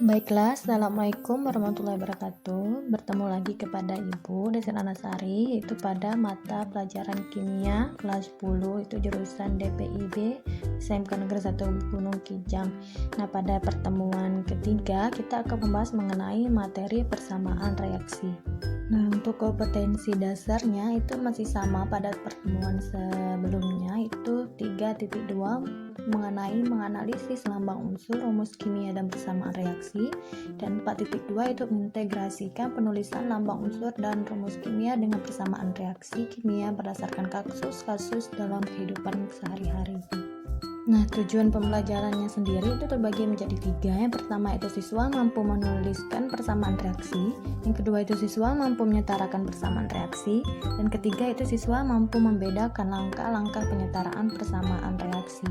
Baiklah, Assalamualaikum warahmatullahi wabarakatuh. Bertemu lagi kepada Ibu Desi Anasari, itu pada mata pelajaran kimia kelas 10, itu jurusan DPIB SMK Negeri 1 Gunung Kijang. Nah, pada pertemuan ketiga kita akan membahas mengenai materi persamaan reaksi. Nah, untuk kompetensi dasarnya itu masih sama pada pertemuan sebelumnya, itu 3.2 mengenai menganalisis lambang unsur, rumus kimia dan persamaan reaksi, dan 4.2 itu mengintegrasikan penulisan lambang unsur dan rumus kimia dengan persamaan reaksi kimia berdasarkan kasus-kasus dalam kehidupan sehari-hari. Nah, tujuan pembelajarannya sendiri itu terbagi menjadi 3. Yang pertama itu siswa mampu menuliskan persamaan reaksi, yang kedua itu siswa mampu menyetarakan persamaan reaksi, dan ketiga itu siswa mampu membedakan langkah-langkah penyetaraan persamaan reaksi.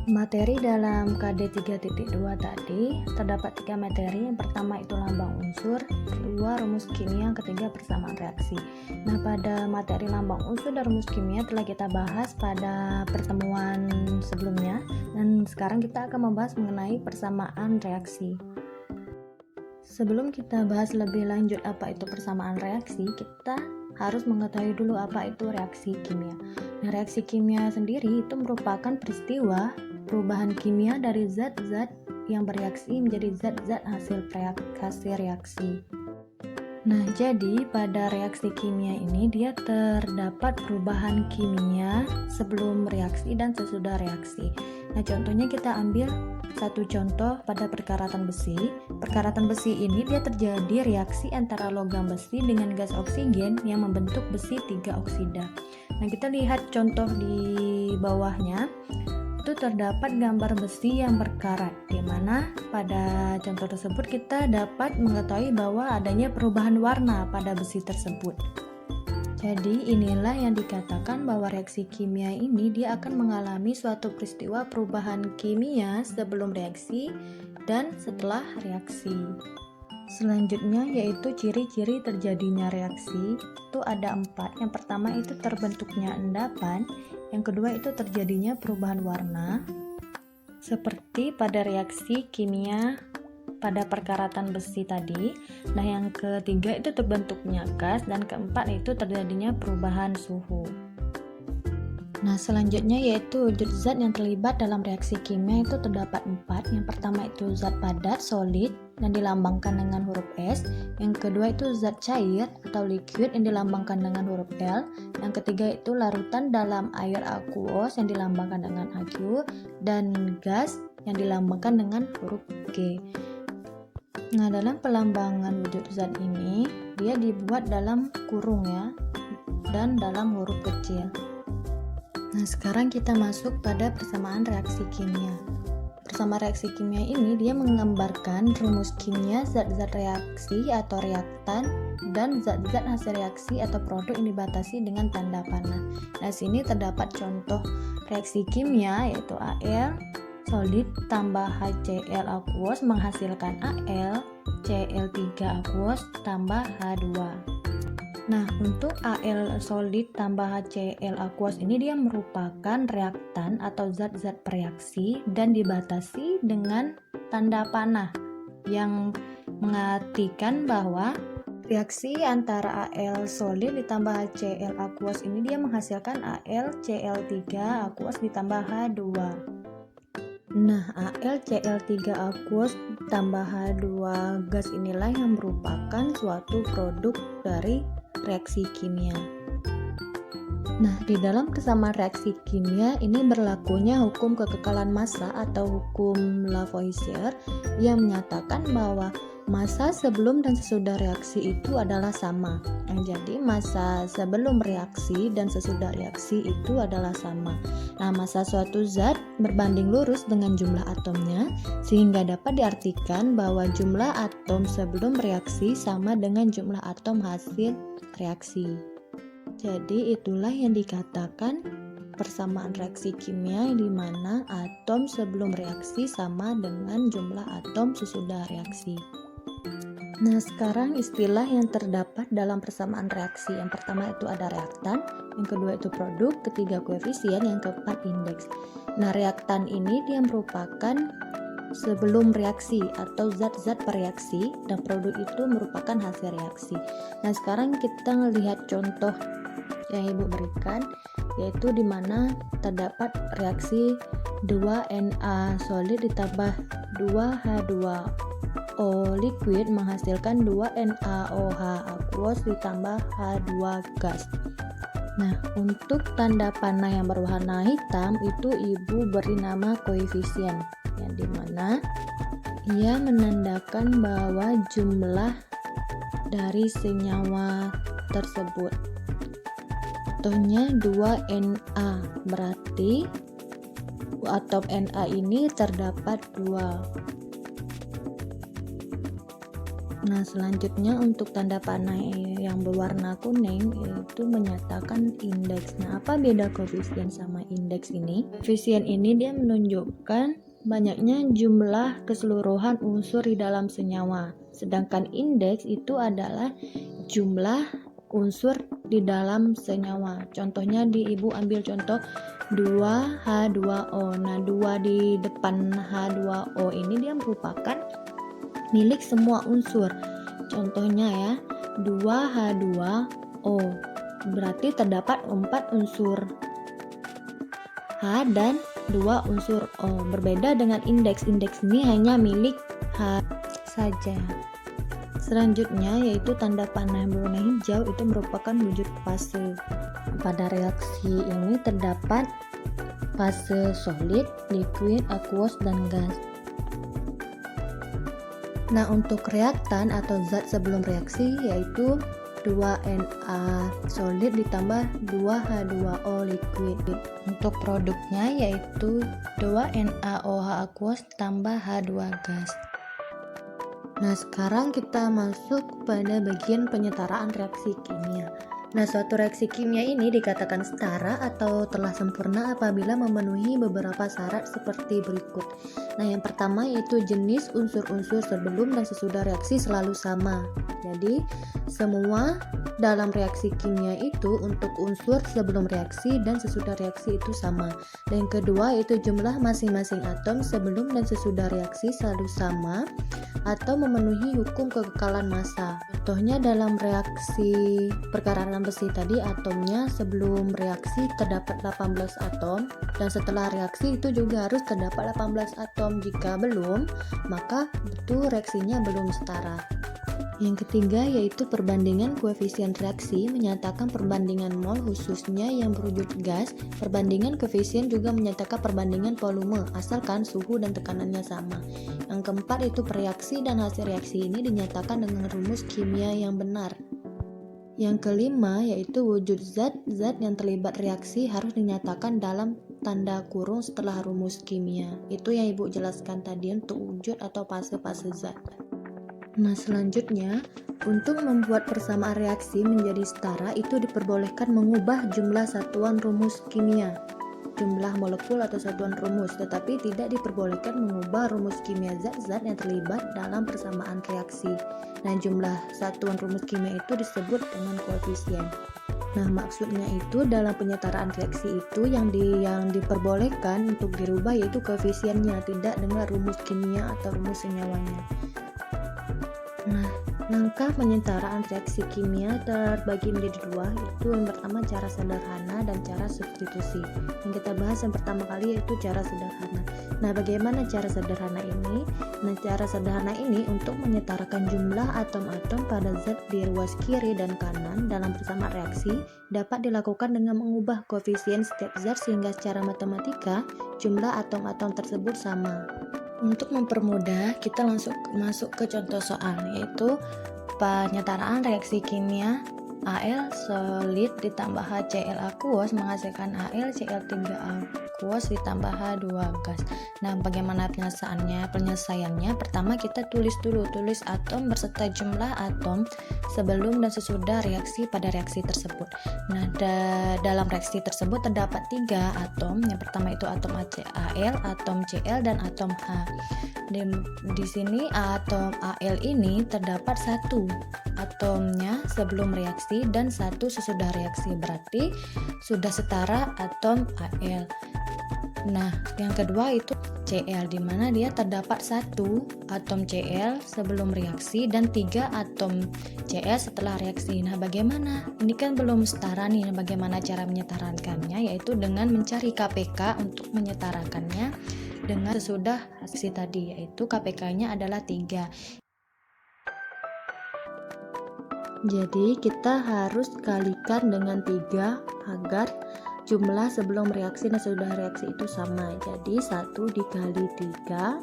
Materi dalam KD 3.2 tadi terdapat 3 materi. Yang pertama itu lambang unsur, kedua rumus kimia, yang ketiga persamaan reaksi. Nah, pada materi lambang unsur dan rumus kimia telah kita bahas pada pertemuan sebelumnya, dan sekarang kita akan membahas mengenai persamaan reaksi. Sebelum kita bahas lebih lanjut apa itu persamaan reaksi, kita harus mengetahui dulu apa itu reaksi kimia. Nah, reaksi kimia sendiri itu merupakan peristiwa perubahan kimia dari zat-zat yang bereaksi menjadi zat-zat hasil reaksi. Nah, jadi pada reaksi kimia ini dia terdapat perubahan kimia sebelum reaksi dan sesudah reaksi. Nah, contohnya kita ambil satu contoh pada perkaratan besi. Perkaratan besi ini dia terjadi reaksi antara logam besi dengan gas oksigen yang membentuk besi 3 oksida. Nah, kita lihat contoh di bawahnya. Itu terdapat gambar besi yang berkarat, di mana pada contoh tersebut kita dapat mengetahui bahwa adanya perubahan warna pada besi tersebut. Jadi inilah yang dikatakan bahwa reaksi kimia ini dia akan mengalami suatu peristiwa perubahan kimia sebelum reaksi dan setelah reaksi. Selanjutnya yaitu ciri-ciri terjadinya reaksi itu ada 4. Yang pertama itu terbentuknya endapan, yang kedua itu terjadinya perubahan warna seperti pada reaksi kimia pada perkaratan besi tadi. Nah, yang ketiga itu terbentuknya gas, dan keempat itu terjadinya perubahan suhu. Nah, selanjutnya yaitu zat yang terlibat dalam reaksi kimia itu terdapat 4. Yang pertama itu zat padat, solid, yang dilambangkan dengan huruf S. Yang kedua itu zat cair atau liquid yang dilambangkan dengan huruf L. Yang ketiga itu larutan dalam air aqueous yang dilambangkan dengan AQ, dan gas yang dilambangkan dengan huruf G. Nah, dalam pelambangan wujud zat ini dia dibuat dalam kurung ya, dan dalam huruf kecil. Nah, sekarang kita masuk pada persamaan reaksi kimia. Persamaan reaksi kimia ini dia menggambarkan rumus kimia zat-zat reaksi atau reaktan dan zat-zat hasil reaksi atau produk yang dibatasi dengan tanda panah. Nah, sini terdapat contoh reaksi kimia yaitu Al solid tambah HCl aqueous menghasilkan Al Cl3 aqueous tambah H2. Nah, untuk Al solid tambah HCl aqueous ini dia merupakan reaktan atau zat-zat bereaksi dan dibatasi dengan tanda panah yang mengartikan bahwa reaksi antara Al solid ditambah HCl aqueous ini dia menghasilkan Al Cl3 aqueous ditambah H2. Nah, AlCl3 aqueous tambah H2 gas inilah yang merupakan suatu produk dari reaksi kimia. Nah, di dalam kesamaan reaksi kimia ini berlakunya hukum kekekalan massa atau hukum Lavoisier yang menyatakan bahwa massa sebelum dan sesudah reaksi itu adalah sama. Jadi massa sebelum reaksi dan sesudah reaksi itu adalah sama. Nah, massa suatu zat berbanding lurus dengan jumlah atomnya, sehingga dapat diartikan bahwa jumlah atom sebelum reaksi sama dengan jumlah atom hasil reaksi. Jadi itulah yang dikatakan persamaan reaksi kimia, di mana atom sebelum reaksi sama dengan jumlah atom sesudah reaksi. Nah, sekarang istilah yang terdapat dalam persamaan reaksi. Yang pertama itu ada reaktan, yang kedua itu produk, ketiga koefisien, yang keempat indeks. Nah, reaktan ini dia merupakan sebelum reaksi atau zat-zat bereaksi, dan produk itu merupakan hasil reaksi. Nah, sekarang kita melihat contoh yang Ibu berikan, yaitu di mana terdapat reaksi 2Na solid ditambah 2H2O liquid menghasilkan 2NaOH aqueous ditambah H2 gas. Nah, untuk tanda panah yang berwarna hitam itu Ibu beri nama koefisien, yang dimana ia menandakan bahwa jumlah dari senyawa tersebut. Contohnya 2Na, berarti atom Na ini terdapat 2. Nah, selanjutnya untuk tanda panah yang berwarna kuning itu menyatakan indeks. Nah, apa beda koefisien sama indeks ini? Koefisien ini dia menunjukkan banyaknya jumlah keseluruhan unsur di dalam senyawa. Sedangkan indeks itu adalah jumlah unsur di dalam senyawa. Contohnya Ibu ambil contoh 2H2O. Nah, 2 di depan H2O ini dia merupakan milik semua unsur. Contohnya ya, 2H2O. Berarti terdapat 4 unsur H dan 2 unsur O. Berbeda dengan indeks. Indeks ini hanya milik H saja. Selanjutnya yaitu tanda panah berwarna hijau, itu merupakan wujud fase. Pada reaksi ini terdapat fase solid, liquid, aqueous, dan gas. Nah, untuk reaktan atau zat sebelum reaksi yaitu 2Na solid ditambah 2H2O liquid. Untuk produknya yaitu 2NaOH aqueous tambah H2 gas. Nah, sekarang kita masuk pada bagian penyetaraan reaksi kimia. Nah, suatu reaksi kimia ini dikatakan setara atau telah sempurna apabila memenuhi beberapa syarat seperti berikut. Nah, yang pertama yaitu jenis unsur-unsur sebelum dan sesudah reaksi selalu sama. Jadi, semua dalam reaksi kimia itu untuk unsur sebelum reaksi dan sesudah reaksi itu sama. Dan yang kedua yaitu jumlah masing-masing atom sebelum dan sesudah reaksi selalu sama atau memenuhi hukum kekekalan massa. Contohnya dalam reaksi perkarangan besi tadi, atomnya sebelum reaksi terdapat 18 atom dan setelah reaksi itu juga harus terdapat 18 atom. Jika belum, maka itu reaksinya belum setara. Yang ketiga yaitu perbandingan koefisien reaksi, menyatakan perbandingan mol khususnya yang berwujud gas. Perbandingan koefisien juga menyatakan perbandingan volume asalkan suhu dan tekanannya sama. Yang keempat itu reaksi dan hasil reaksi ini dinyatakan dengan rumus kimia yang benar. Yang kelima yaitu wujud zat-zat yang terlibat reaksi harus dinyatakan dalam tanda kurung setelah rumus kimia. Itu yang Ibu jelaskan tadi untuk wujud atau fase-fase zat. Nah, selanjutnya untuk membuat persamaan reaksi menjadi setara itu diperbolehkan mengubah jumlah satuan rumus kimia, jumlah molekul atau satuan rumus, tetapi tidak diperbolehkan mengubah rumus kimia zat-zat yang terlibat dalam persamaan reaksi. Nah, jumlah satuan rumus kimia itu disebut dengan koefisien. Nah, maksudnya itu dalam penyetaraan reaksi itu yang diperbolehkan untuk dirubah yaitu koefisiennya, tidak dengan rumus kimia atau rumus senyawanya. Nah, langkah penyetaraan reaksi kimia terbagi menjadi dua, itu yang pertama cara sederhana dan cara substitusi. Yang kita bahas yang pertama kali yaitu cara sederhana. Nah, bagaimana cara sederhana ini? Nah, cara sederhana ini untuk menyetarakan jumlah atom-atom pada zat di ruas kiri dan kanan dalam persamaan reaksi dapat dilakukan dengan mengubah koefisien setiap zat sehingga secara matematika jumlah atom-atom tersebut sama. Untuk mempermudah, kita langsung masuk ke contoh soal, yaitu penyetaraan reaksi kimia Al solid ditambah HCl aqueous menghasilkan HalCl3 aqueous ditambah H2 gas. Nah, bagaimana penyelesaiannya? Pertama kita tulis atom berserta jumlah atom sebelum dan sesudah reaksi pada reaksi tersebut. Nah, dalam reaksi tersebut terdapat 3 atom. Yang pertama itu atom HCl, atom Cl, dan atom H. Di sini atom Al ini terdapat 1 atomnya sebelum reaksi dan 1 sesudah reaksi, berarti sudah setara atom Al. Nah, yang kedua itu Cl, di mana dia terdapat 1 atom Cl sebelum reaksi dan 3 atom Cl setelah reaksi. Nah, bagaimana? Ini kan belum setara nih. Bagaimana cara menyetarakannya? Yaitu dengan mencari KPK untuk menyetarakannya dengan sesudah reaksi tadi, yaitu KPK-nya adalah 3. Jadi kita harus kalikan dengan 3 agar jumlah sebelum reaksi dan sesudah reaksi itu sama. Jadi 1 dikali 3,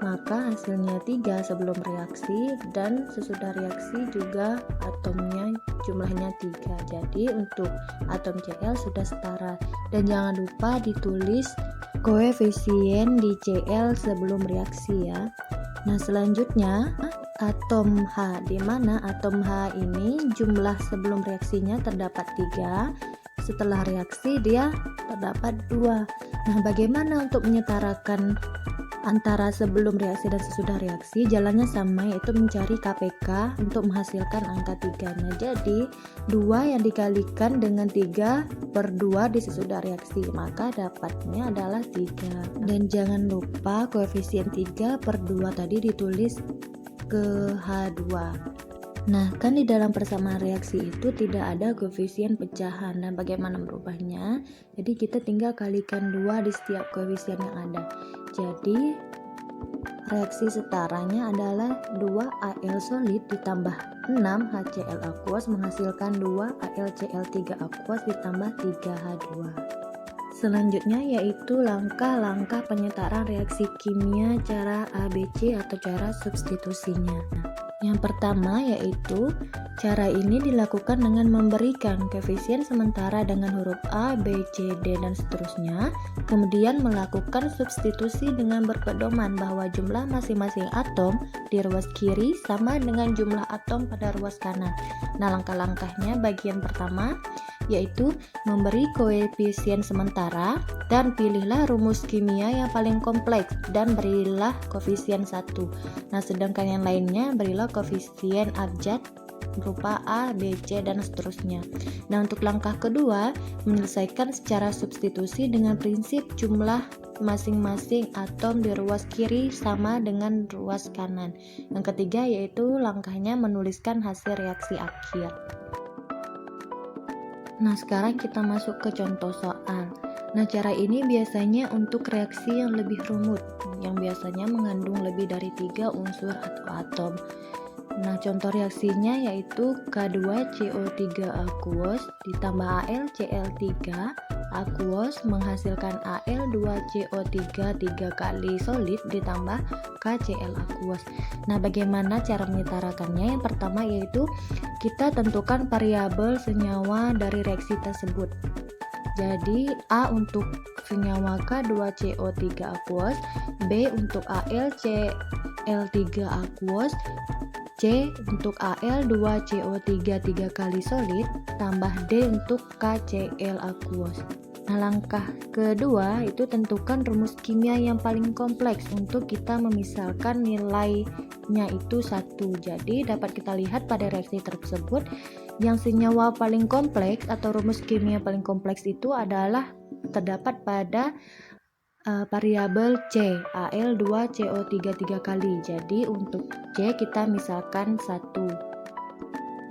maka hasilnya 3 sebelum reaksi, dan sesudah reaksi juga atomnya jumlahnya 3. Jadi untuk atom Cl sudah setara. Dan jangan lupa ditulis koefisien di Cl sebelum reaksi ya. Nah, selanjutnya atom H, di mana atom H ini jumlah sebelum reaksinya terdapat 3, setelah reaksi dia terdapat 2. Nah, bagaimana untuk menyetarakan antara sebelum reaksi dan sesudah reaksi? Jalannya sama, yaitu mencari KPK untuk menghasilkan angka 3. Nah, jadi 2 yang dikalikan dengan 3/2 di sesudah reaksi, maka dapatnya adalah 3. Dan jangan lupa koefisien 3/2 tadi ditulis ke H2. Nah, kan di dalam persamaan reaksi itu tidak ada koefisien pecahan, dan bagaimana merubahnya? Jadi kita tinggal kalikan 2 di setiap koefisien yang ada. Jadi reaksi setaranya adalah 2 Al solid ditambah 6 HCl aqueous menghasilkan 2 AlCl3 aqueous ditambah 3 H2. Selanjutnya yaitu langkah-langkah penyetaraan reaksi kimia cara ABC atau cara substitusinya. Yang pertama yaitu cara ini dilakukan dengan memberikan koefisien sementara dengan huruf A, B, C, D, dan seterusnya. Kemudian melakukan substitusi dengan berpedoman bahwa jumlah masing-masing atom di ruas kiri sama dengan jumlah atom pada ruas kanan. Nah, langkah-langkahnya bagian pertama yaitu memberi koefisien sementara dan pilihlah rumus kimia yang paling kompleks dan berilah koefisien 1. Nah, sedangkan yang lainnya berilah koefisien abjad berupa A, B, C, dan seterusnya. Nah, untuk langkah kedua, menyelesaikan secara substitusi dengan prinsip jumlah masing-masing atom di ruas kiri sama dengan ruas kanan. Yang ketiga yaitu langkahnya menuliskan hasil reaksi akhir. Nah, sekarang kita masuk ke contoh soal. Nah, cara ini biasanya untuk reaksi yang lebih rumit, yang biasanya mengandung lebih dari 3 unsur atau atom. Nah, contoh reaksinya yaitu K2CO3 aqueous ditambah AlCl3 aqueous menghasilkan Al2CO3 3 kali solid ditambah KCl aqueous. Nah, bagaimana cara menyetarakannya? Yang pertama yaitu kita tentukan variabel senyawa dari reaksi tersebut. Jadi A untuk senyawa K2CO3 aqueous, B untuk AlCl3 aqueous, C untuk Al2CO3 3 kali solid, tambah D untuk KCl aqueous. Nah, langkah kedua itu tentukan rumus kimia yang paling kompleks untuk kita memisalkan nilainya itu 1. Jadi dapat kita lihat pada reaksi tersebut yang senyawa paling kompleks atau rumus kimia paling kompleks itu adalah terdapat pada variabel C, Al2CO3 3 kali. Jadi untuk C kita misalkan 1.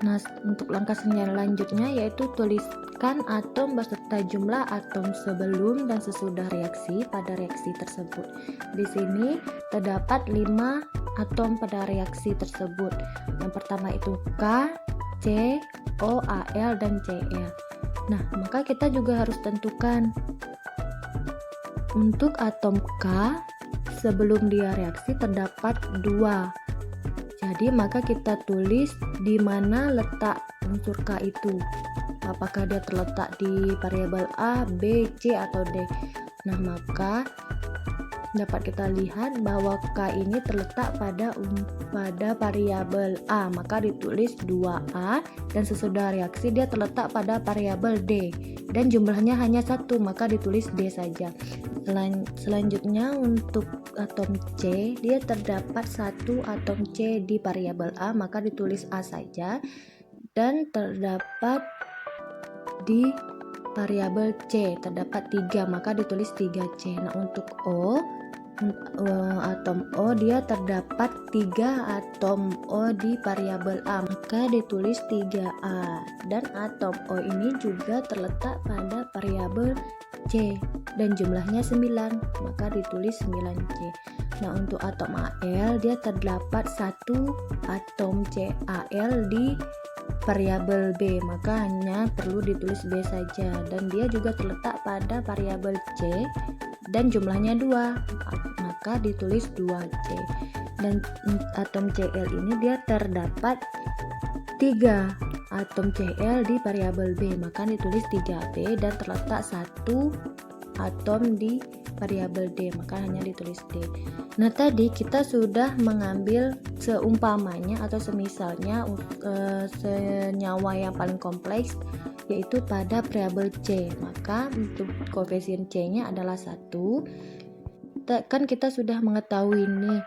Nah, untuk langkah selanjutnya yaitu tuliskan atom beserta jumlah atom sebelum dan sesudah reaksi pada reaksi tersebut. Di sini terdapat 5 atom pada reaksi tersebut. Yang pertama itu K, C, O, Al, dan Cl. Nah, maka kita juga harus tentukan untuk atom K sebelum dia reaksi terdapat 2. Jadi maka kita tulis di mana letak unsur K itu. Apakah dia terletak di variabel A, B, C, atau D. Nah, maka dapat kita lihat bahwa K ini terletak pada variabel A, maka ditulis 2A, dan sesudah reaksi dia terletak pada variabel D dan jumlahnya hanya 1, maka ditulis D saja. Selanjutnya untuk atom C, dia terdapat 1 atom C di variabel A, maka ditulis A saja, dan terdapat di variabel C terdapat 3, maka ditulis 3C. Nah, untuk atom O dia terdapat 3 atom O di variabel A, maka ditulis 3A. Dan atom O ini juga terletak pada variabel C dan jumlahnya 9, maka ditulis 9C. Nah, untuk atom Al dia terdapat 1 atom CAl di variabel B, maka hanya perlu ditulis B saja, dan dia juga terletak pada variabel C dan jumlahnya 2, maka ditulis 2C. Dan atom Cl ini dia terdapat 3 atom Cl di variabel B, maka ditulis 3B, dan terletak 1 atom di variabel D, maka hanya ditulis D. Nah, tadi kita sudah mengambil seumpamanya atau semisalnya senyawa yang paling kompleks, yaitu pada variabel C, maka untuk koefisien C-nya adalah 1. Kan kita sudah mengetahui nih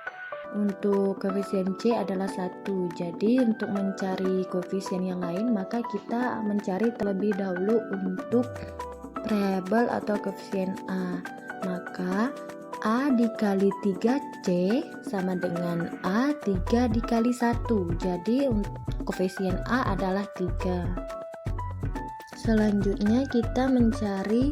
untuk koefisien C adalah 1. Jadi untuk mencari koefisien yang lain, maka kita mencari terlebih dahulu untuk variabel atau koefisien A. Maka A dikali 3C sama dengan A 3 dikali 1. Jadi koefisien A adalah 3. Selanjutnya kita mencari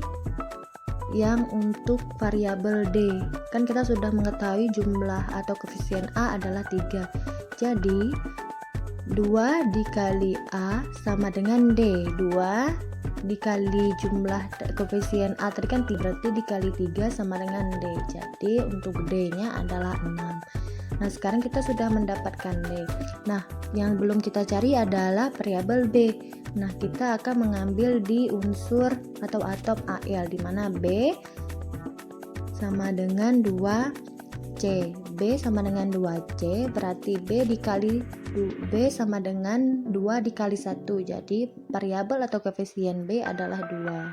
yang untuk variabel D. Kan kita sudah mengetahui jumlah atau koefisien A adalah 3. Jadi 2 dikali A sama dengan D. 2 dikali jumlah koefisien A tadi kan 3, berarti dikali 3 sama dengan D. Jadi untuk D nya adalah 6. Nah, sekarang kita sudah mendapatkan D. Nah, yang belum kita cari adalah variabel B. Nah, kita akan mengambil di unsur atau atom Al, di mana B sama dengan 2C. B sama dengan 2C, berarti B sama dengan 2 dikali 1. Jadi variabel atau koefisien B adalah 2.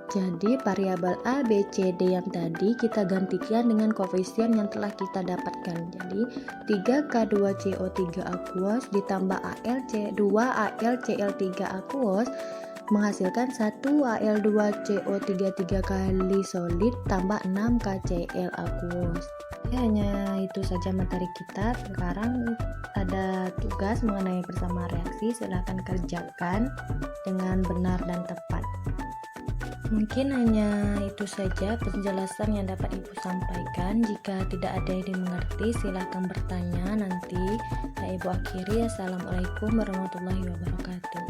Jadi variabel A, B, C, D yang tadi kita gantikan dengan koefisien yang telah kita dapatkan. Jadi 3K2CO3 aqueous ditambah Al2AlCl3 aqueous menghasilkan 1Al2CO3 3 kali solid tambah 6KCl aqueous. Ya, hanya itu saja materi kita. Sekarang ada tugas mengenai persamaan reaksi, silahkan kerjakan dengan benar dan tepat. Mungkin hanya itu saja penjelasan yang dapat Ibu sampaikan. Jika tidak ada yang dimengerti, silahkan bertanya nanti. Ibu akhiri. Assalamualaikum warahmatullahi wabarakatuh.